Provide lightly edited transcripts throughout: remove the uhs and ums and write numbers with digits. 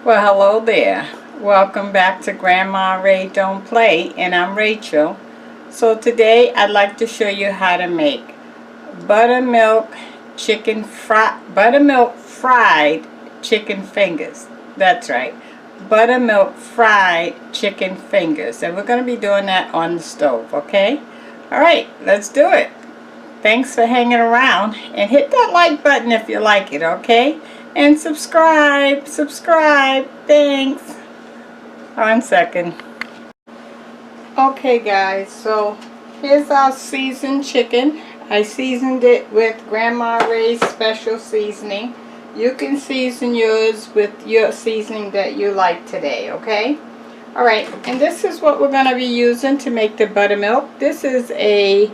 Well, hello there. Welcome back to Grandma Ray Don't Play, and I'm Rachel. So today I'd like to show you how to make buttermilk fried chicken fingers. That's right, buttermilk fried chicken fingers, and we're going to be doing that on the stove. Okay, all right, let's do it. Thanks for hanging around, and hit that like button if you like it. Okay, and subscribe. Thanks. 1 second. Okay guys, so here's our seasoned chicken. I seasoned it with Grandma Ray's special seasoning. You can season yours with your seasoning that you like today, okay? Alright, and this is what we're going to be using to make the buttermilk. This is a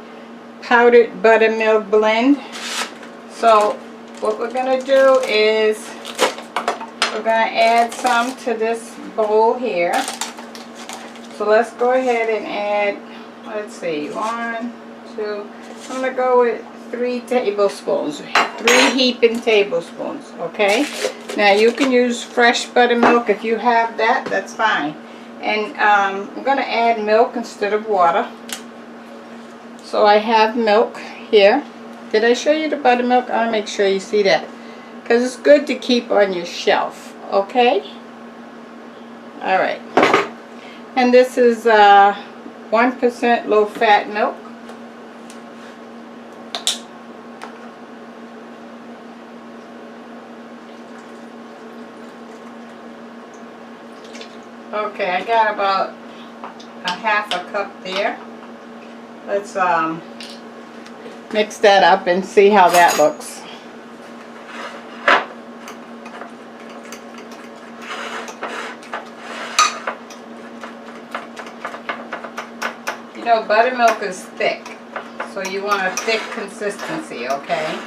powdered buttermilk blend. So what we're going to do is we're going to add some to this bowl here. So let's go ahead and add, let's see, 1, 2, I'm going to go with 3 tablespoons, 3 heaping tablespoons, okay? Now you can use fresh buttermilk if you have that, that's fine. And I'm going to add milk instead of water. So I have milk here. Did I show you the buttermilk? I want to make sure you see that, because it's good to keep on your shelf, okay? Alright. And this is 1% low-fat milk. Okay, I got about a half a cup there. Let's mix that up and see how that looks. You know, buttermilk is thick, so you want a thick consistency, okay?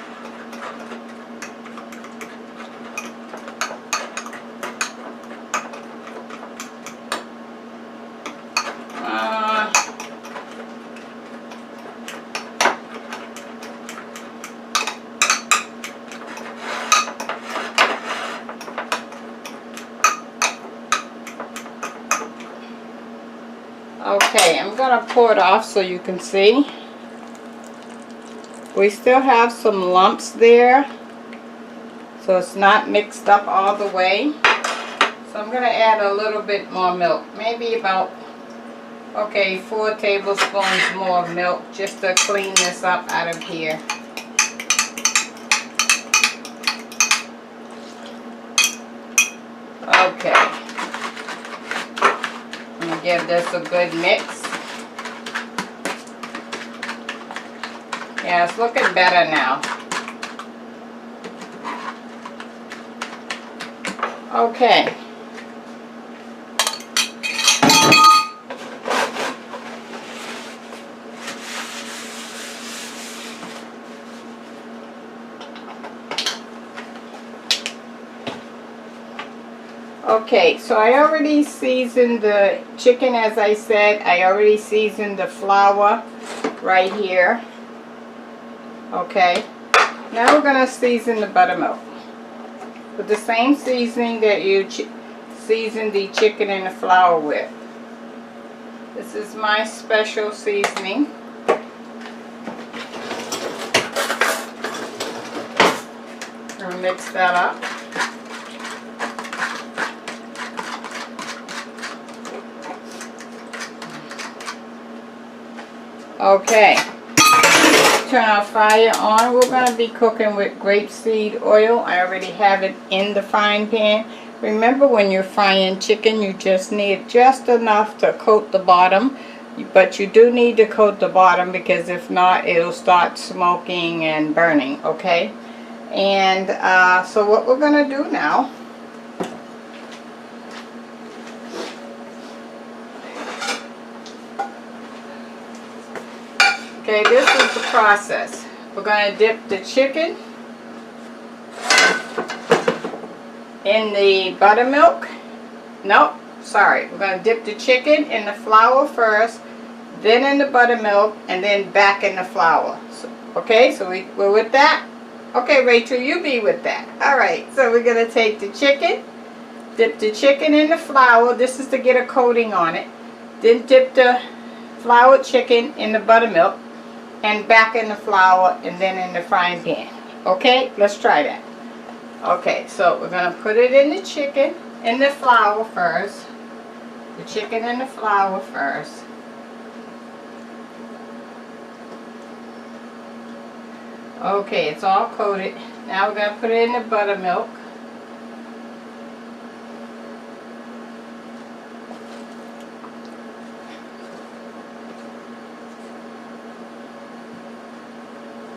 Okay, I'm going to pour it off so you can see. We still have some lumps there, so it's not mixed up all the way. So I'm going to add a little bit more milk, maybe about, okay, 4 tablespoons more of milk, just to clean this up out of here. Okay. Give this a good mix. Yeah, it's looking better now. Okay. Okay, so I already seasoned the chicken, as I said. I already seasoned the flour right here. Okay, now we're going to season the buttermilk with the same seasoning that you seasoned the chicken and the flour with. This is my special seasoning. I'll mix that up. Okay, turn our fire on. We're going to be cooking with grapeseed oil. I already have it in the frying pan. Remember, when you're frying chicken, you just need just enough to coat the bottom. But you do need to coat the bottom, because if not, it'll start smoking and burning, okay? And so what we're going to do now, okay, this is the process. We're going to dip the chicken in the buttermilk. Nope, sorry. We're going to dip the chicken in the flour first, then in the buttermilk, and then back in the flour. So, okay, so we're with that? Okay, Rachel, you be with that. Alright, so we're going to take the chicken, Dip the chicken in the flour. This is to get a coating on it. Then dip the floured chicken in the buttermilk and back in the flour and then in the frying pan. Okay, let's try that. Okay, so we're going to put it in the chicken, in the flour first. The chicken in the flour first. Okay, it's all coated. Now we're going to put it in the buttermilk.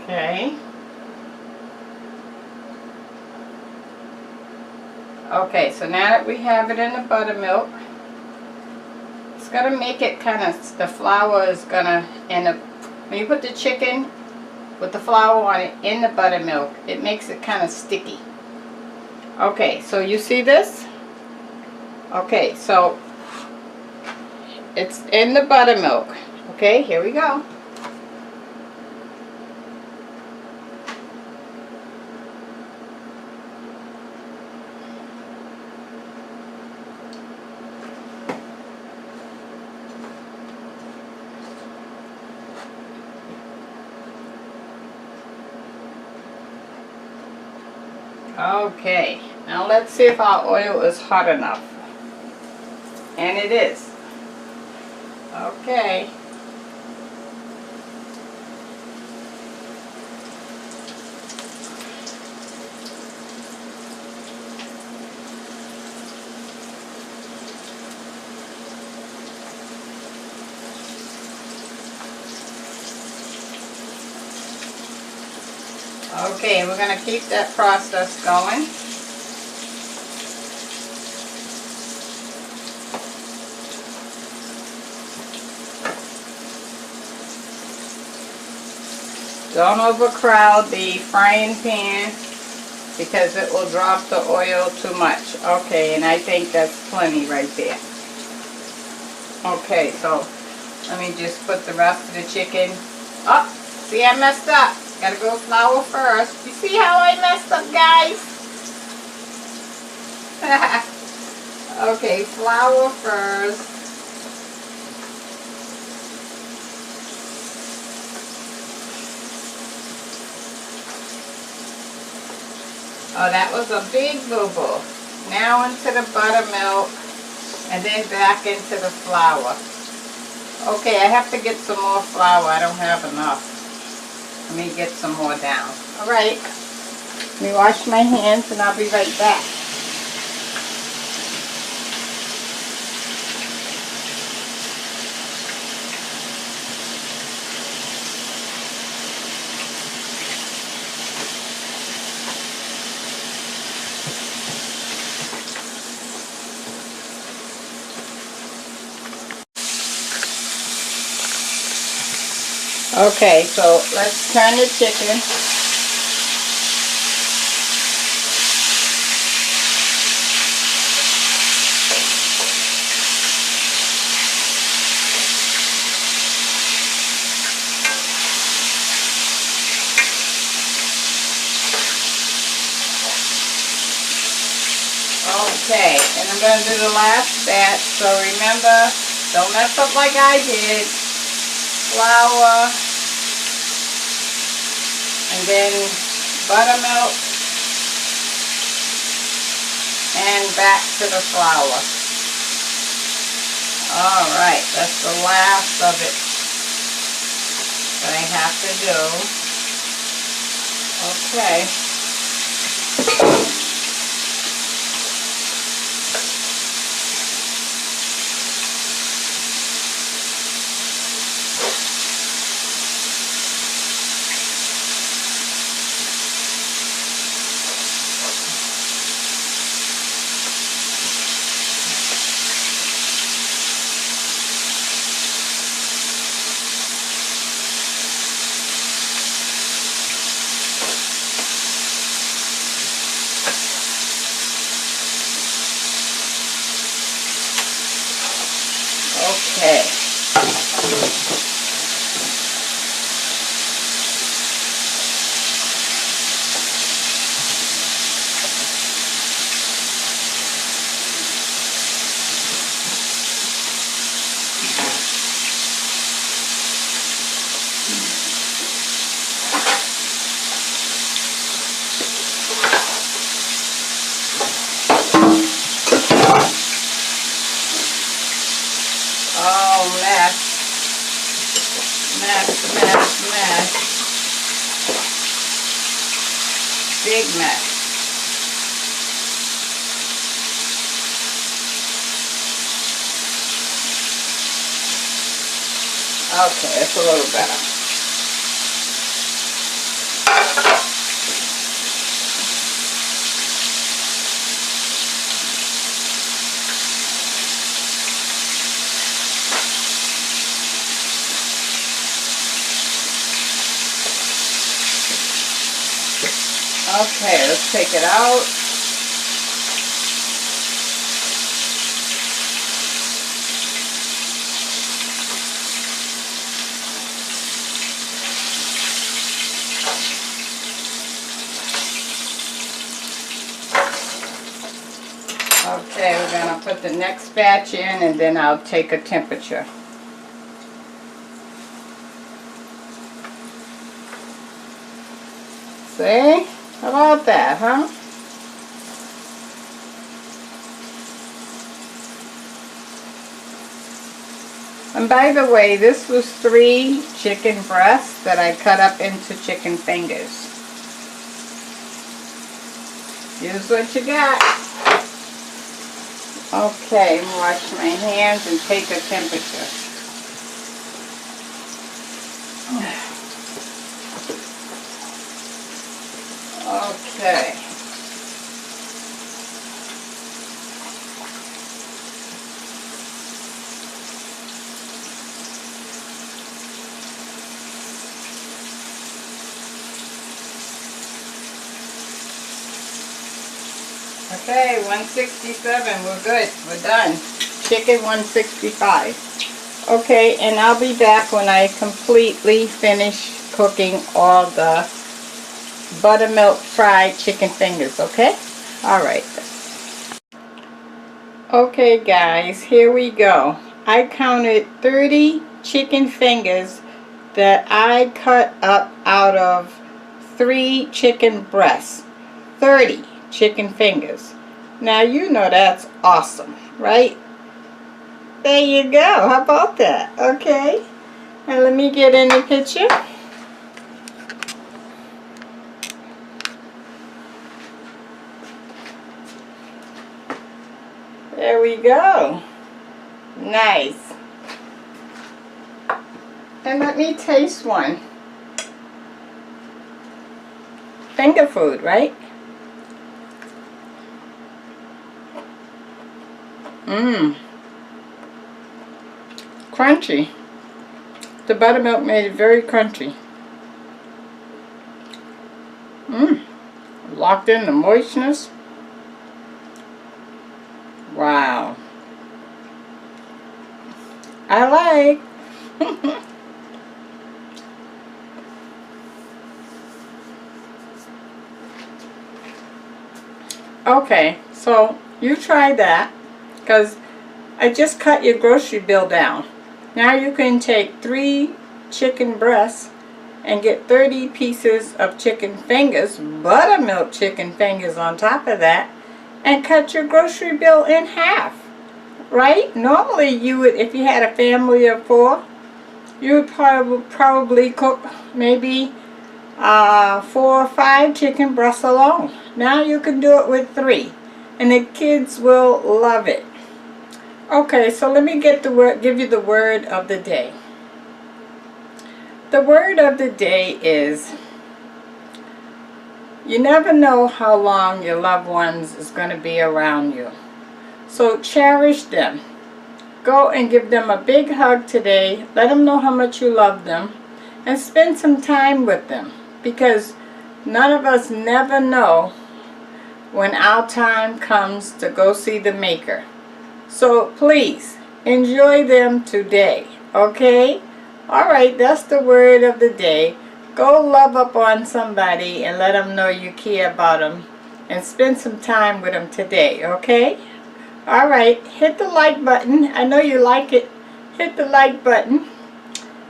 Okay. Okay, so now that we have it in the buttermilk, it's going to make it kind of, the flour is going to, and when you put the chicken with the flour on it in the buttermilk, it makes it kind of sticky. Okay, so you see this? Okay, so it's in the buttermilk. Okay, here we go. Okay, now let's see if our oil is hot enough. And it is. Okay. Okay, we're going to keep that process going. Don't overcrowd the frying pan because it will drop the oil too much. Okay, and I think that's plenty right there. Okay, so let me just put the rest of the chicken. Oh, see, I messed up. Gotta go flour first. You see how I messed up, guys? Okay, flour first. Oh, that was a big boo-boo. Now into the buttermilk and then back into the flour. Okay, I have to get some more flour. I don't have enough. Let me get some more down. Alright, let me wash my hands and I'll be right back. Okay, so let's turn the chicken. Okay, and I'm going to do the last batch, so remember, don't mess up like I did. Flour, and then buttermilk, and back to the flour. Alright, that's the last of it that I have to do. Okay. Okay. big mess. Okay, it's a little better. Okay, let's take it out. Okay, we're going to put the next batch in and then I'll take a temperature. See? How about that, huh? And by the way, this was 3 chicken breasts that I cut up into chicken fingers. Use what you got. Okay, wash my hands and take a temperature. Okay. Okay, 167, we're good, we're done. Chicken 165. Okay, and I'll be back when I completely finish cooking all the buttermilk fried chicken fingers, okay? Alright. Okay guys, here we go. I counted 30 chicken fingers that I cut up out of 3 chicken breasts. 30 chicken fingers. Now you know that's awesome, right? There you go. How about that? Okay. And let me get in the picture. There we go. Nice. And let me taste one. Finger food, right? Mmm. Crunchy. The buttermilk made it very crunchy. Mmm. Locked in the moistness. Wow. I like. Okay, so you try that, because I just cut your grocery bill down. Now you can take 3 chicken breasts and get 30 pieces of chicken fingers, buttermilk chicken fingers on top of that, and cut your grocery bill in half, right? Normally you would, if you had a family of 4, you would probably cook maybe 4 or 5 chicken breasts alone. Now you can do it with 3, and the kids will love it. Okay, so let me give you the word of the day. The word of the day is, you never know how long your loved ones is going to be around you. So cherish them. Go and give them a big hug today. Let them know how much you love them. And spend some time with them. Because none of us never know when our time comes to go see the Maker. So please, enjoy them today. Okay? Alright, that's the word of the day. Go love up on somebody and let them know you care about them. And spend some time with them today. Okay? Alright, hit the like button. I know you like it. Hit the like button.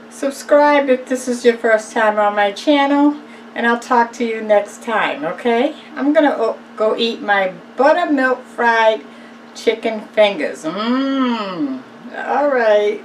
Subscribe if this is your first time on my channel. And I'll talk to you next time, okay? I'm going to go eat my buttermilk fried chicken fingers. Mmm. Alright.